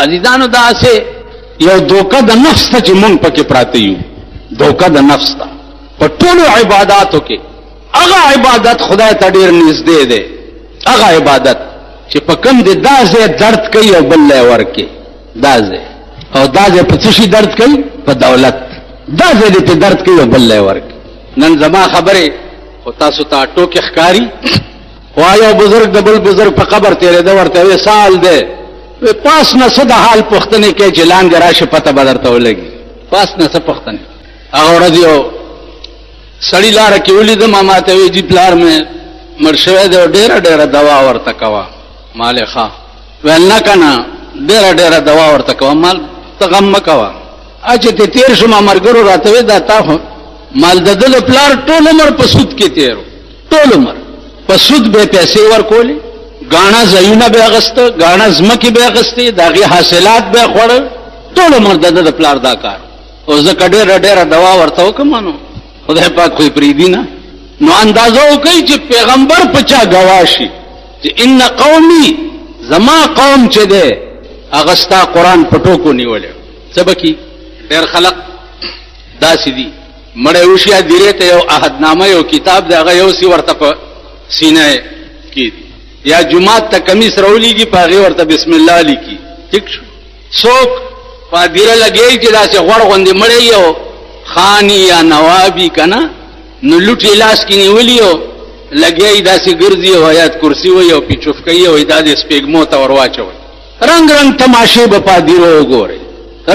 عزیزانو دا سه یو دوکه د نفس ته چې مونږ پکې پراته یو، دوکه د نفس ته په ټولو عباداتو کې. هغه عبادت خدای ته ډیر نږدې دی، هغه عبادت چې په کوم دې دا ځای درد کوي او بل له ورکه دا ځای، او دا ځای په څه شي درد کوي؟ په دولت. دا ځای دې په درد کوي او بل له ورکه. نن زما خبره او تاسو ته ټوکې ښکاری، وایو بزرگ د بل بزرگ په قبر تیرې دا ورته وې سال دی پاس نه څه د حال پوښتنه کې چې لاندې راشه پته به درته ولګي. پاس نه څه پوښتنه. هغه ورځ یو سړی لاره کې ولیدم، ما ته وی جی پلار مې مړ شوی دی، ډېره ډېره دوا ورته کوه. مالې ښه ویل نه که نه ډېره ډېره دوا ورته کوه. مال ته غم مه کوه. چې ته تېر شوم ملګرو راته وی دا تا خو مال د ده د پلار ټول عمر په سود کې تېر، ټول عمر په سود به پیسې ورکولې، ګاڼه ځایونه به اخېسته، ګاڼه ځمکې به اخېستې، د هغې حاصلات به یې خوړل، ټول عمر د ده د پلار دا کار. او ځکه ډېره ډېره دوا ورته وکړم نو خدای پاک خو یې پرېږدي نه. نو اندازه وکړئ چې پیغمبر په چا ګواه شي چې ان قومي زما قوم چې دی هغه ستا قرآن په ټوکو نیولی. څه به کي؟ ډېر خلق داسې دي مړی وشي دیرې ته یو عهدنامه یو کتاب دی هغه یو سی ورته په سینه کې دي، یا جمعات ته کمیس راولیږي په هغې ورته بسم الله لیکي. ټیک شو. څوک په دیره لګوي چې داسې غوړ غوندې مړی یو خانی یا نوابي که نه نو لوټې لاس کې نیولي او لګیا داسې ګرځي او آیات کرسي وایي او پیچوفکوي او دا د سپېږمو ته ور واچوئ. رنګ رنګ تماشې به په دیرو وګورئ،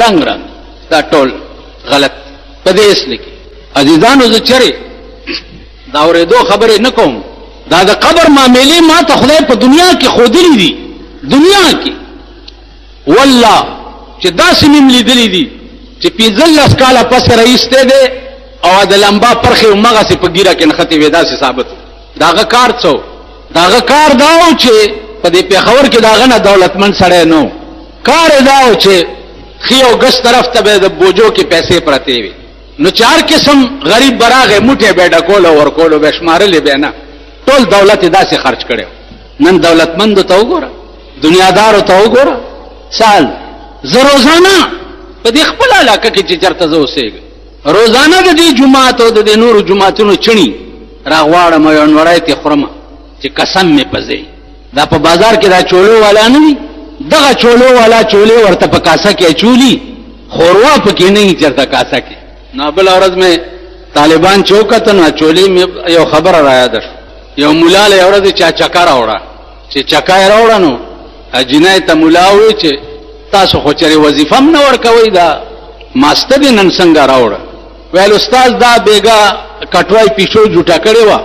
رنګ رنګ. دا ټول غلط په دې اصل کې. عزیزانو زه چرې دا اورېدو خبرې نه کوم، دا د قبر معاملې ما ته خدای په دنیا کې ښودلي دي. دنیا کې والله چې داسې مې لیدلي دي چې 15 کاله پسې رایستی دی او د لمبا پرخې همغسې په ګیره کې نښتې وې، داسې ثابت و. د هغه کار څه و؟ د هغه کار دا و چې په دې پېښور کې د هغه نه دولتمند سړی نه و. کار یې دا و چې ښي او ګس طرف ته به د بوجو کې پیسې پرتې وې، نو چې هر قسم غریب به راغی موټی به یې ډکول او ورکول او به یې شمارلې به نه. ټول دولت یې داسې خرچ کړی و. نن دولتمندو ته وګوره، دنیادارو ته وګوره. سال زه روزانه په دې خپل علاقه کې چې چېرته زه اوسېږم روزانه د دې جومات او د دې نورو جوماتونو چڼي راغواړم او یو نوړی ترې خورم چې قسم مې په ځای دا په بازار کې دا چولو والا نه وي، دغه چولو والا چولې ورته په کاسه کې اچولي، خوروا پکې نه وي چېرته کاسه کې. نو بله ورځ مې طالبان چې وکتل نو چولې مې یو خبره را یاده شوه. یو ملا له یو ورځ چا چکه راوړه، چې چکه یې راوړه نو جنۍ ته ملا وویل چې تاسو خو چېرې وظیفه هم نه ورکوئ، دا ماسته دې نن څنګه راوړه؟ ویل استاد دا بیګا کټوای پیشو جوټه کړې وه،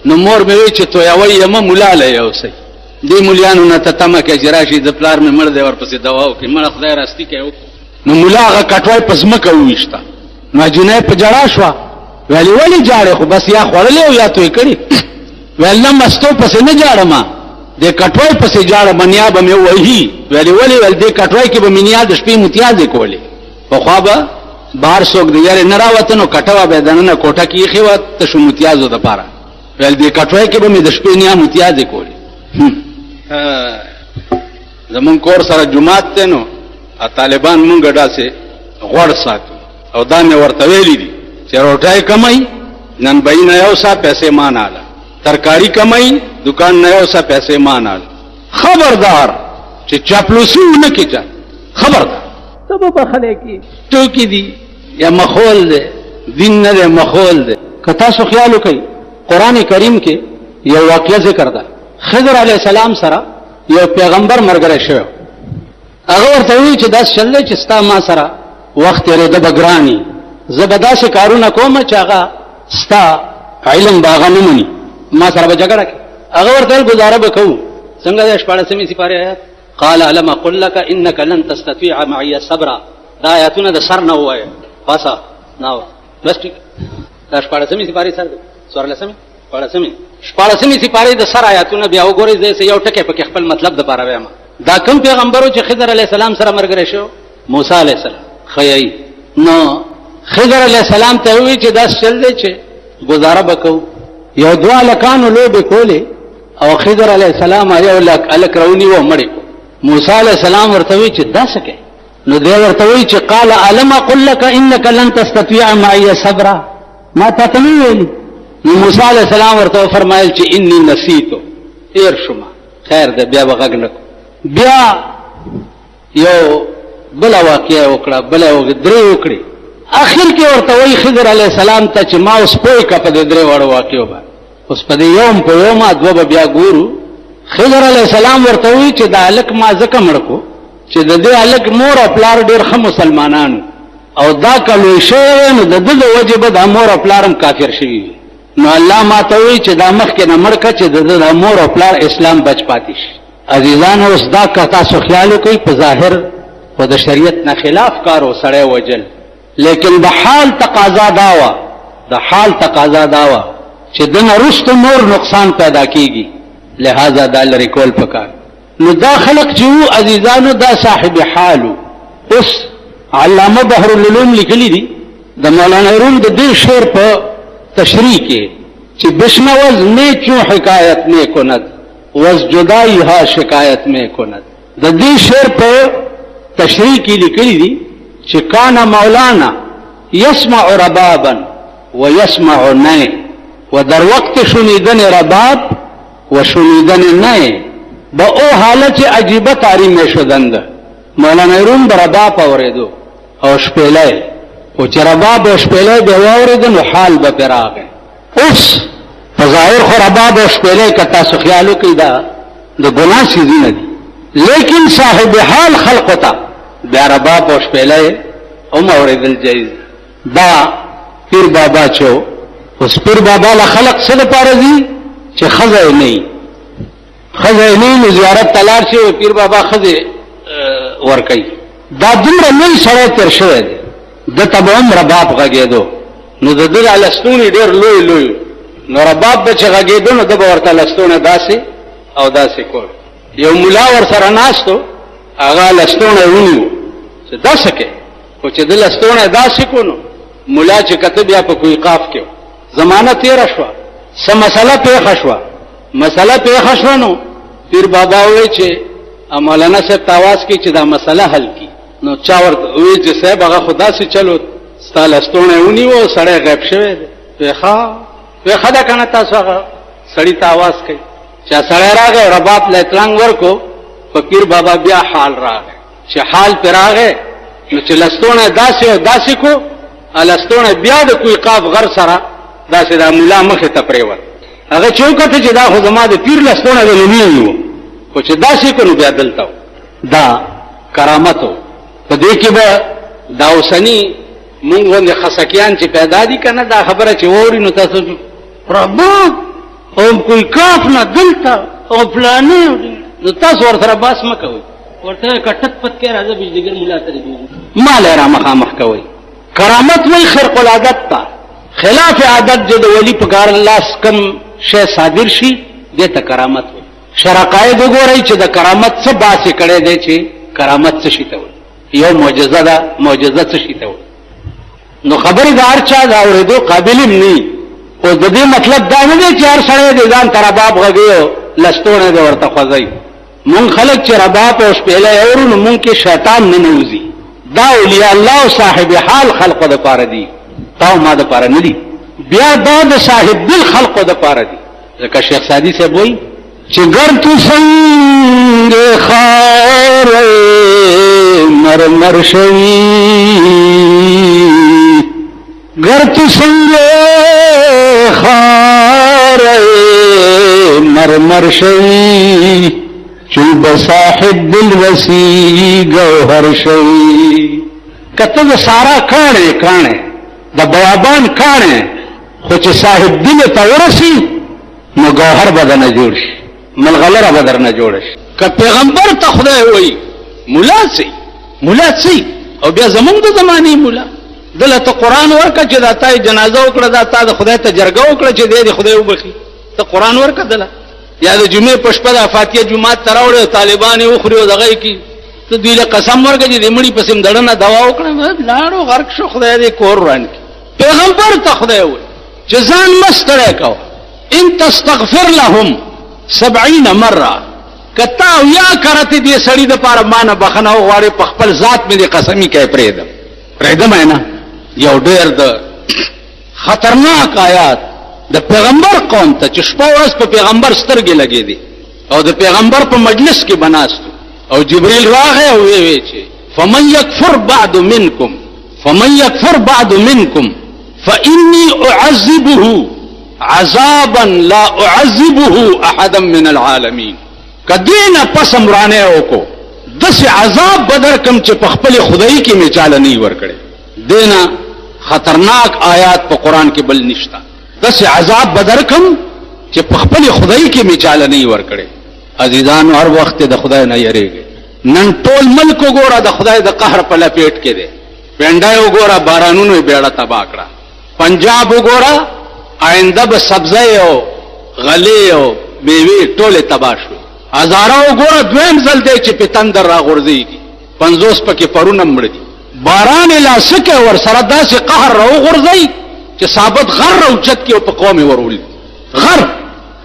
نو مور مې وی چې تویوی یمه ملا له یوسئ. دې ملیانو نه ته تمه کې چې راشي د پلار مې مړ دی ورپسې دوا وکړي، مړه خدای راستي کوي وکړي. نو ملا هغه کټوای په ځمکه وویشته. نو جنۍ په ژړا شوه، ویلې ولې جاړې؟ خو بس یا خوړلې او یا توی کړي. ویل نه مستو پسې نه جاړم، دې کټوای پسې جاړم، نیا به مې ووهي. ویلې ولې؟ ویل دې کټوای کې به مې نیا د شپې متیازې کولې، پخوا به بهر څوک د یارې نه راوته نو کټوه به یې دننه کوټه کې ایښې وه تشو متیازو دپاره. ویل دې کټوای کې به مې د شپې نیا متیازې کولې. زمونږ کور سره جومات دی نو طالبان مونږ داسې غوړ ساتو او دا مې ورته ویلي دي چې روټۍ کمئ نن بهي نه یو سا پیسې ما ناله، ترکاري کمئ دکان نه یو سا پیسې ما ناله. خبردار چې چاپلوسي ونه کړي چا، خبردار. ته به بخلی کې ټوکې دي یا مخول دی، دین نه دی مخول دی. که تاسو خیال وکئ قرآن کریم کې یو واقعه ذکر ده. خضر علیه السلام سره یو پیغمبر ملګری شوی، هغه ورته وایي چې داسې چل دی چې ستا ما سره وخت تېرېده به ګراني، زه به داسې کارونه کوم چې هغه ستا علم به هغه نه مني، ما سره به جګړه کوي. هغه ورته ویل ګزاره به کوو. څنګه دی 14مې سپارې آیات؟ قال الم اقل لك انك لن تستطيع معي صبرا. دا آیاتونه د سر نه ووایه پاسه نه بس ټیک. دا 14مې سپارې سر دی 14مې سپارې د سر آیاتونه بیا وګورئ. زه یو ټکی پکې خپل مطلب دپاره وایم. دا کوم پیغمبرو چې خضر علیه السلام سره ملګری شو؟ موسی علیه السلام. ښیي نو خضر علیه السلام ته ووایي چې داسې چل دی چې ګزاره به کوو. یو 2 هلکانو لوبې کولې او خضر علیه السلام یو هلک راونیو مړی کو. موسی علیہ السلام ورته وی چې دا څه کوي؟ نو دی ورته وی چې قال الم اقل لك انك لن تستطيع معي صبرا، ما تا ته ویلي. نو موسی علیہ السلام ورته فرمایل چې انی نسیتو، تیر شوم. خیر ده بیا به غږ نه بیا یو بله واقعه وکړه، بله درې وکړې. اخر کې ورته وایي خضر علیه السلام ته چې ما اوس پوه کړه په دې درې واړو واقعو باندې، اوس په دې یوم په یومه دوه به بیا ګورو. خضر علیه السلام ورته وایي چې دا هلک ما ځکه مړ کړو چې د دې هلک مور او پلار ډېر ښه مسلمانانو او دا که لوی شوی نو د ده د وجې به دا مور او پلار هم کافر شوي وي. نو الله ما ته وایي چې دا مخکې نه مړ کړه چې د ده د مور او پلار اسلام بچ پاتې شي. عزیزانو اوس دا که تاسو خیال وکئ په ظاهر خو د شریعت نه خلاف کار و سړی وجل، لیکن د حال تقاضا دا وه، د حال تقاضا دا وه چې دنه وروسته نور نقصان پیدا کیږي، لہذا دا لرې کول پکار. نو دا خلق چې وو عزیزانو دا صاحب حالو. اوس علامه بحر العلوم لیکلی دي د مولانا روم د دې شعر په تشریح کې چې بشنوز میں چوں حکایت میں کند وز جدائی ہا شکایت میں کند. د دې شعر په تشریح کې لیکلی دي چې کانا مولانا یسمع ربابا و یسمع نئے و در وقت شنیدن رباب و شنیدن نئے با او حالت عجیبه تاری میں شدند. مولانا روم برباب اوریدو او شپیلای او چې رباب او شپیلای به واوریدو نو حال به پراغه. اوس په ظاهر خو رباب او شپیلای که تاسو خیال وکړئ دا د ګناه څیزونه دي، لیکن صاحب حال خلقو ته بیا رباب او شپیلای هم اوریدل جایز. دا پیر بابا چو اوس پیر بابا له خلق څه دپاره ځي چې ښځه یې نه وي، ښځه یې نه وي نو زیارت ته لاړ شي پیر بابا ښځې ورکوي. دا دومره لوی سړی تېر شوی دی، ده ته به هم رباب غږېدو نو د ده دا لستوڼي ډېر لوی لوی، نو رباب به چې غږېدو نو ده به ورته لستوڼی داسې او داسې کول. یو ملا ورسره ناست و، هغه لستوڼی ونیو چې دا څه کوې، خو چې ده لستوڼی داسې کو نو ملا چې کته بیا په کوی قاف کې زمانه تېره شوه، څه مسله پېښه شوه، مسله پېښه شوه نو پیر بابا وویل چې مولانا صاحب ته آواز کوي چې دا مسله حل کړي. نو چا ورته وویل چې صاحب هغه خو داسې چلو ستا لستوڼی ونیو سړی غیب شوی دی. وی ښه ده که نه تاسو هغه سړي ته آواز کوي. چې سړی راغی رباب له اطلانګ ورکو په پیر بابا بیا حال راغی چې حال پې راغی نو چې لستوڼی داسې او داسې کو لستوڼی بیا د کوی قاف غر سره داسې دا ملا مخې ته پرېوت. هغه چې وکته چې دا خو زما د پیر لستوڼی د نومي و، خو چې داسې کو نو بیا دلته و. دا کرامت و. په دې کې به دا اوسني مونږ غوندې خسکیان چې پیدا دي که نه دا خبره چې واوري نو تاسو رباب او کوی کاف نه دلته او فلانې نو تاسو ورسره باس مه کوئ، ورته کټت پت کې راځه بجلیګر ملا ته ما له را مخامخ کوئ. کرامت وی خرق العادت ته خلاف عادت چې د ولی په کار لاس کم شی صادر شي دې ته کرامت وي. شرقاید وګورئ چې د کرامت څه باسي کړی دی چې کرامت څه شي ته وایي، یو معجزه ده، معجزه څه شي ته وایي. نو خبرې د هر چا د اورېدو قابل هم نه او د دې مطلب دا نه دی چې هر سړی د ځان ته رباب غږوي او لستوڼی دی ورته خوځوي. مونږ خلک چې رباب او شپېلی اورو نو مونږ کې شیطان نه نوځي. دا اولیاء الله او صاحب حال خلقو دپاره دي، تا او ما دپاره نه دي. بیا دا د صاحب دل خلقو دپاره دي. ځکه شیخ سعدي صاحب وایي چې گر تو سنگ خار مرمر شوی، گر تو سنگ خار مرمر شوی چون بصاحب دل وسی گوهر شوی. کته د سارا کاڼې د بیابان کاڼې خو چې صاحب دل ته ورسی نو گوهر به درنه جوړ شي، ملغلره به درنه جوړه شي. که پیغمبر ته خدای وایي ملا سي او بیا زمونږ د زمانې ملا دله ته قرآن ورکړه چې دا تا جنازه وکړه، دا تا د خدای ته جرګه وکړه چې دی خدای وبخي، ته قرآن ورکړه دله. یا د جمعې په شپه د فاتحه جومات ته راوړې او طالبان یې وخوري او دغه یې کړي، ته دوی له قسم ورکړه چې د مړي پسې دړنه دوا وکړه، لاړو غرق شو، خدای دې کور وران کړي. پیغمبر ته خدای وایي چې ځان مه ستړی کوه، ان تستغفر لهم 70 مره، کتا او یا کرتی دی سړی د پاره مان بخنه غواړي په خپل ذات مې د قسمی کوي پرېدم نه یو ډېر د خطرناک آیات د پیغمبر قوم ته چې شپه ورځ په پیغمبر سترګې لګې دي او د پیغمبر په مجلس کې بناستو او جبريل راغی او وی چې فمن يكفر بعد منكم فإني أعذبه عذابا لا أعذبه أحدا من العالمين کدینا پس امرانه وکړو دس عذاب بدر کم چې په خپل خدای کې می چاله نه ور کړي دینا خطرناک آیات په قران کې بل نشتا دس عذاب بدر کم چې په خپل خدای کې می چاله نه ور کړي عزیزان هر وخت د خدای نه یریږي نن ټول ملک وګوره د خدای د قهر په لپیټ کې دی پندای وګوره بارانونو بیړه تبا کړه پنجاب وګوره آینده به سبزی او غلې او میوه ټوله تبا شو هزارو وګوره دویم ځل دی چې پتندر را غورځيږي 50 پکې پرونه مړ دي باران لاسکه ور سره داسې قهر را غورځي چې ثابت غر او چت کې په قوم ورول غر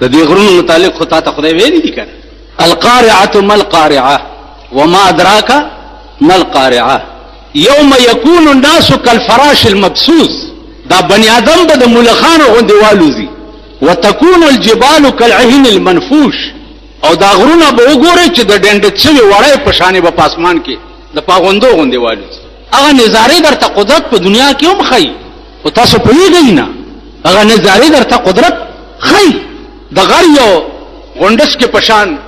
د دې غرونو متعلق خو ته خدای ویلي دي کنه القارعه ما القارعه وما ادراك ما القارعه يوم يكون الناس كالفراش المبثوث دا بني ادم به د ملخانو غوندي والوزي وتكون الجبال كالعهن المنفوش او دا غرونه به وګورئ چې د ډنډ چوي وړای په شانې په پاسمان کې د پاغوندو غوندي والوزي هغه نظاره درته قدرت په دنیا کې هم خي او تاسو پوهیږئ نه هغه نظاره درته قدرت خي د غر یو غونډس کې پشان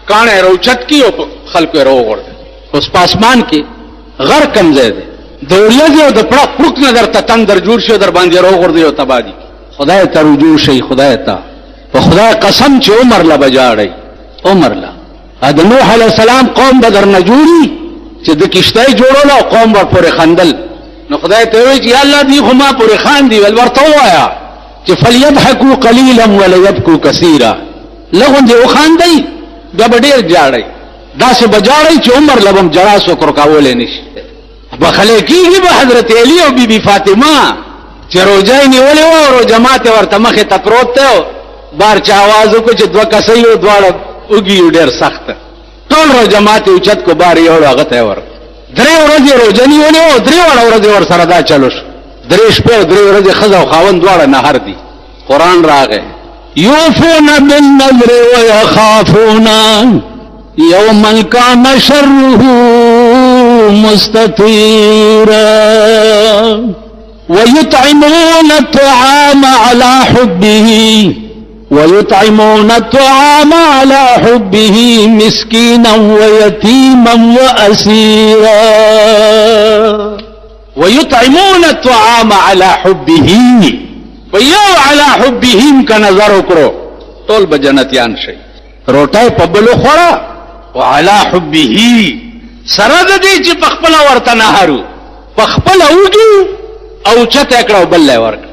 کانه روچت کی او خلق رو ورده اوس پاسمان کې غر کم ځای دی د ورځې او د پړق نظر ته تندر جوړ شو در باندې رو ورده او تبادی خدای ته رجوع شي خدای ته په خدای قسم چې عمر لا بجاړي عمر لا د نوح علی السلام قوم بدر نه جوړي چې د کشتۍ جوړول او قوم ور پورې خندل نو خدای ته وی چې یا الله دی خو ما پورې خان دی ول ورته وایا چې فلیضحکوا قلیلا وليبکوا کثیرا لغون دی وخاندای بیا ډېر جاړي دا سه بجاړي چې عمر لبم جرا سو کولې نشي بخله کیږي به حضرت علی او بیبي فاطمه چې روزای نیولې و او جماعت ورته مخه ته پروت ته بار چا आवाज وکړي چې دوه کسې او دواړه وګي ډېر سخت ټول رو جماعت اوچت کو بار یو هغه ته ور درې ورځې روزنی ولې او درې ورځې ور سره دا چلوش درې شپه درې ورځې خزا او خاوند دواړه نهر دي قران راغې یوفون بالنذر ويخافون يوما كان شره مستطيرا ويطعمون الطعام على حبه مسكينا ويتيما وأسيرا ويطعمون الطعام على حبه ويو على حبهم كنظر وکړو ټول بجنتيان شي روټای په بلو خورا وعلى حبه سره د دې چې پخپل ورته نهارو پخپل اوږي او چته کړو بل ورک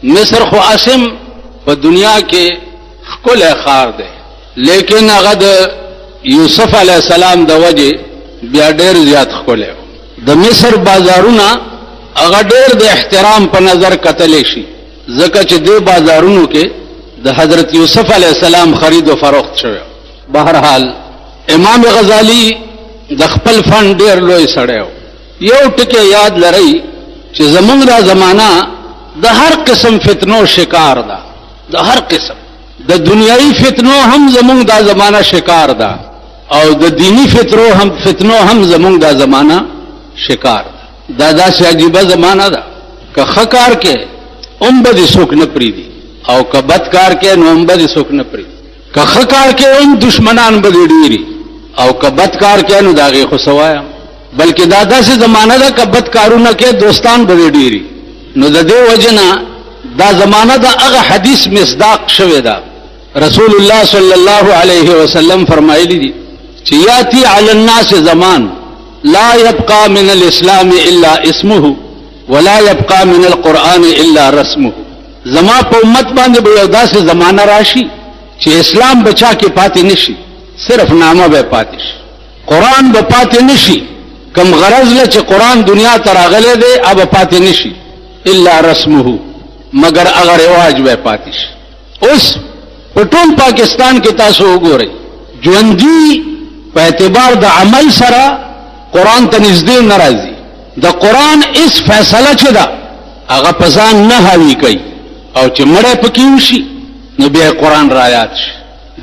مصر خو اسم په دنیا کې خپل خار ده لیکن هغه د یوسف علی السلام د وجه بیا ډېر زیات خپل د مصر بازارونه هغه ډېر د احترام په نظر کتل شي ځکه چې د بازارونو کې د حضرت یوسف علی السلام خرید او فروخت شوی بهرحال امام غزالی د خپل فن ډېر لوی سړیو یو ټکی یاد لرئ چې زمونږ دا زمانہ د هر قسم فتنو شکار ده د هر قسم د دنیوي فتنو هم زمونږ دا زمانہ شکار ده او د دینی فتنو هم زمونږ دا زمانہ شکار ده دا داسې عجیبه زمانہ ده که خکار کې بد سوک نه پریدي او که بدکار کې نو بد سوک نه پریدي که خکار کې دشمنان بد ډیری او که بدکار کې نو داغه خو سوایا بلکې دا داسې زمانہ ده که بدکارونه کې دوستان بد ډیری نو د دې وجنه دا زمانہ دا هغه حدیث مصداق شوی دا رسول الله صلی الله علیه وسلم فرمایلی دي چې یاتی علی الناس زمان لا يبقى من الاسلام الا اسمه ولا يبقى من القرآن الا رسمه زما په امت باندې به یو داسې زمانہ راشي چې اسلام بچا کې پاتې نشي صرف نامه به پاتې شي قرآن به پاتې نشي کم غرض له چې قرآن دنیا ته راغلی دی اب پاتې نشي الا رسمه مگر اگر رواج به پاتې شي اوس په ټول پاکستان کې تاسو وګورئ ژوندي په اعتبار د عمل سره قرآن ته نږدې نه راځي. د قرآن اس فیصله چې ده هغه په ځان نه حاوي کوي او چې مړی پکې وشي نو بیا قرآن را یاد شي.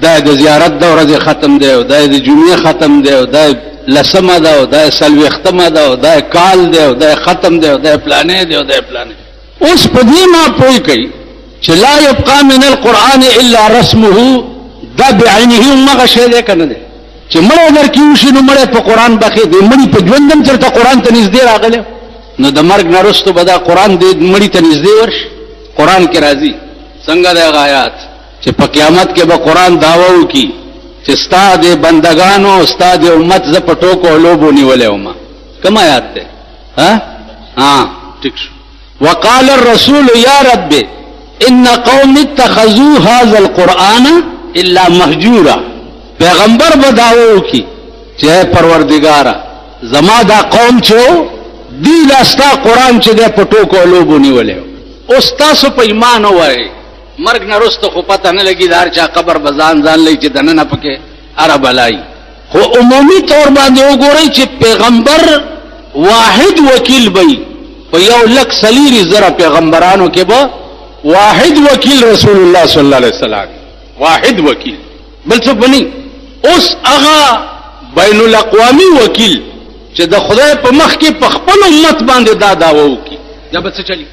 دا د زیارت د ورځې ختم دی او دا د جمعې ختم دی او دا لسمه ده او دا څلوېښتمه ده او دا کال دی او دا ختم دی او دا پلانې دی او دا پلانې. اوس په دې ما پوه کوي چې لا يبقى من القرآن الا رسمه، دا بعینه مغه شی دی که نه دی چې مړی درکې وشي نو مړی په قرآن بخې دی. مړي په ژوندم چېرته قرآن ته نږدې راغلی نو د مرګ نه وروسته به دا قرآن دی مړي ته نږدې ورشي. قرآن کې راځي څنګه دی هغه آیات چې په قیامت کې به قرآن دعوه وکړي چې ستا د بندګانو ستا د امت زه په ټوکو او لوبو نیولی وم. کوم آیات دی؟ ټیک شو. وقال الرسول یا رب ان قوم اتخذوا هذا القرآن الا مهجورا. پیغمبر به دعوه وکړي چې پروردګاره زما دا قوم چې دی لا ستا قرآن چې دی په ټوکو او لوبو نیولی و. اوس تاسو په ایمان ووایئ مرګ نه وروسته خو پته نه لګي د هر چا قبر به ځان لئ چې دننه پکې اره بلایي. خو عمومي طور باندې وګورئ چې پیغمبر واحد وکیل به په 1,40,000 پیغمبرانو کې به واحد وکیل رسول الله صلی الله علیه وسلم، واحد وکیل، بل څوک به نه. اوس هغه بین الاقوامی وکیل چې د خدای په مخ کې په خپل امت باندې دا دعوه وکړي دا به څه چلی؟